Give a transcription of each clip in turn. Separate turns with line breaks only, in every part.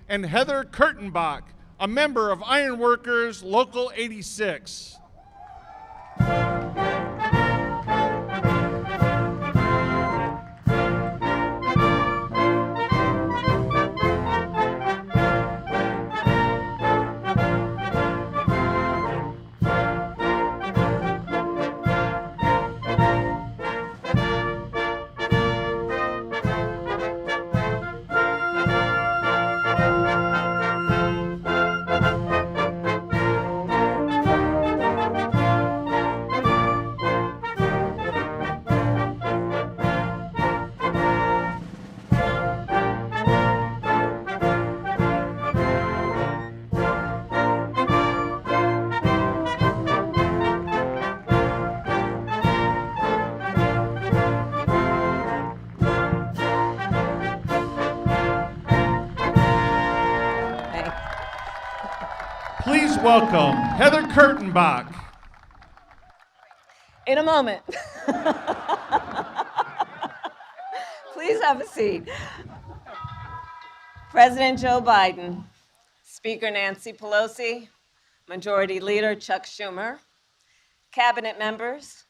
and Heather Kurtenbach, a member of Iron Workers Local 86. Please welcome Heather Kurtenbach.
In a moment. Please have a seat. President Joe Biden, Speaker Nancy Pelosi, Majority Leader Chuck Schumer, Cabinet members,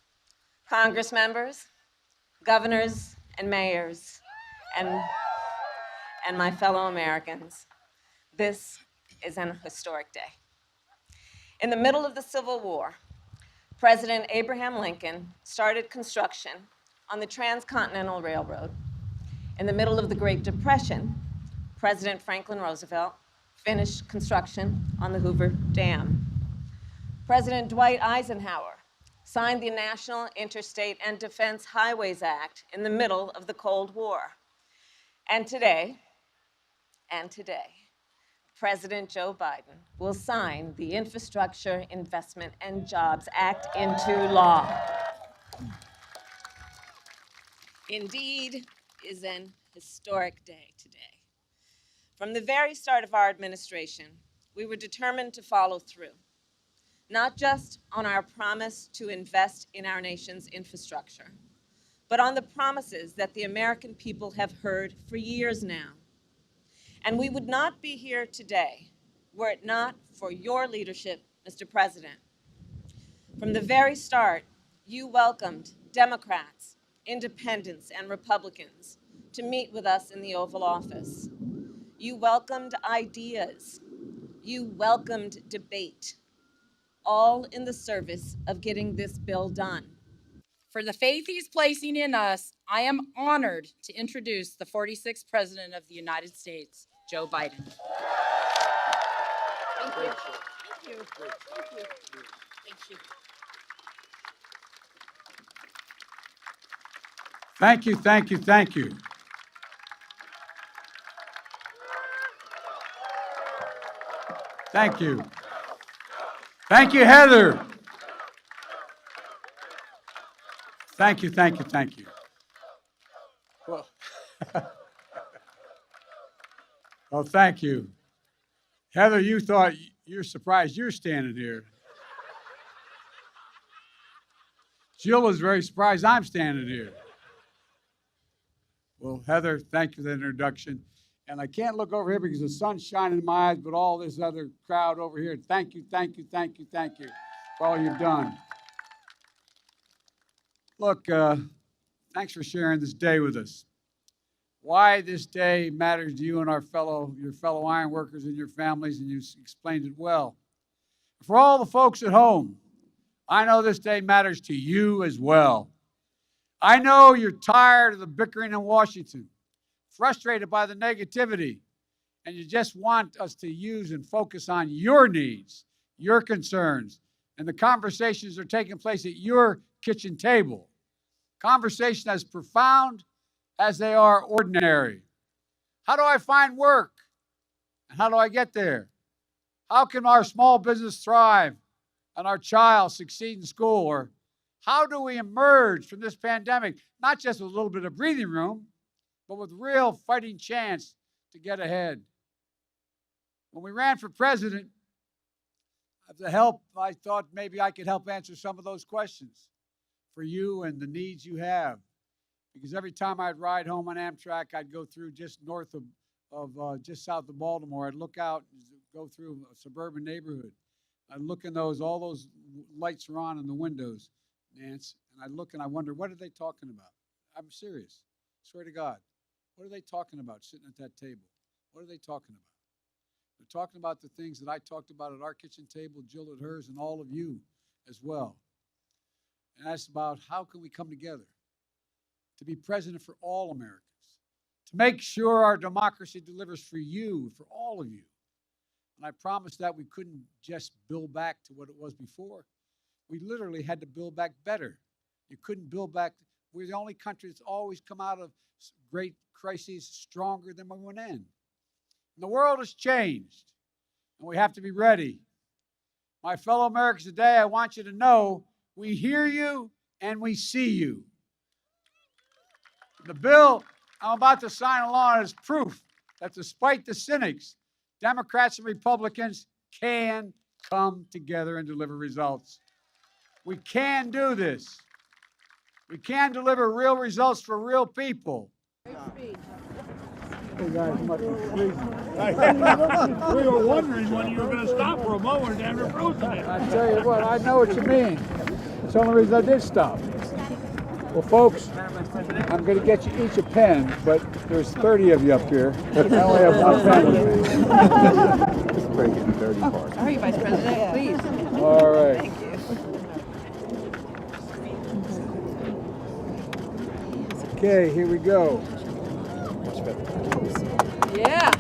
Congress members, governors and mayors, and my fellow Americans. This is an historic day. In the middle of the Civil War, President Abraham Lincoln started construction on the Transcontinental Railroad. In the middle of the Great Depression, President Franklin Roosevelt finished construction on the Hoover Dam. President Dwight Eisenhower signed the National Interstate and Defense Highways Act in the middle of the Cold War. And today, President Joe Biden will sign the Infrastructure Investment and Jobs Act into law. Indeed, is an historic day today. From the very start of our administration, we were determined to follow through, not just on our promise to invest in our nation's infrastructure, but on the promises that the American people have heard for years now. And we would not be here today were it not for your leadership, Mr. President. From the very start, you welcomed Democrats, independents, and Republicans to meet with us in the Oval Office. You welcomed ideas. You welcomed debate, all in the service of getting this bill done.
For the faith he's placing in us, I am honored to introduce the 46th President of the United States, Joe Biden.
Thank you. Thank you. Thank you. Thank you.
Thank you, thank you, thank you. Thank you. Thank you, Heather. Thank you, thank you, thank you. Well, well, thank you. Heather, you're surprised you're standing here. Jill is very surprised I'm standing here. Well, Heather, thank you for the introduction. And I can't look over here because the sun's shining in my eyes, but all this other crowd over here, thank you, thank you, thank you, thank you for all you've done. Look, thanks for sharing this day with us. Why this day matters to you and your fellow iron workers and your families, and you explained it well. For all the folks at home, I know this day matters to you as well. I know you're tired of the bickering in Washington, frustrated by the negativity, and you just want us to use and focus on your needs, your concerns, and the conversations that are taking place at your kitchen table. Conversation as profound as they are ordinary. How do I find work? And how do I get there? How can our small business thrive and our child succeed in school? Or how do we emerge from this pandemic, not just with a little bit of breathing room, but with real fighting chance to get ahead? When we ran for president, I thought maybe I could help answer some of those questions for you and the needs you have. Because every time I'd ride home on Amtrak, I'd go through just north of just south of Baltimore. I'd look out, go through a suburban neighborhood. I'd look in all those lights are on in the windows, Nance, and I look and I wonder, what are they talking about? I'm serious. Swear to God. What are they talking about sitting at that table? What are they talking about? They're talking about the things that I talked about at our kitchen table, Jill at hers, and all of you as well. And that's about how can we come together to be president for all Americans, to make sure our democracy delivers for you, for all of you. And I promised that we couldn't just build back to what it was before. We literally had to build back better. You couldn't build back. We're the only country that's always come out of great crises stronger than we went in. And the world has changed, and we have to be ready. My fellow Americans today, I want you to know we hear you and we see you. The bill I'm about to sign along is proof that despite the cynics, Democrats and Republicans can come together and deliver results. We can do this. We can deliver real results for real people. Hey guys,
We were wondering when you were going to stop for a moment after frozen it.
I tell you what, I know what you mean. It's the only reason I did stop. Well, folks, I'm going to get you each a pen, but there's 30 of you up here. I only have one pen.
Just break it in 30 parts.
Sorry, Vice President, please.
All right.
Thank you.
Okay, here we go.
Yeah.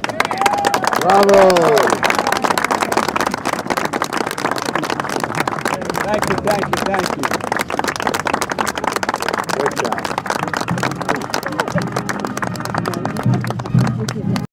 Bravo. Thank you, thank you, thank you.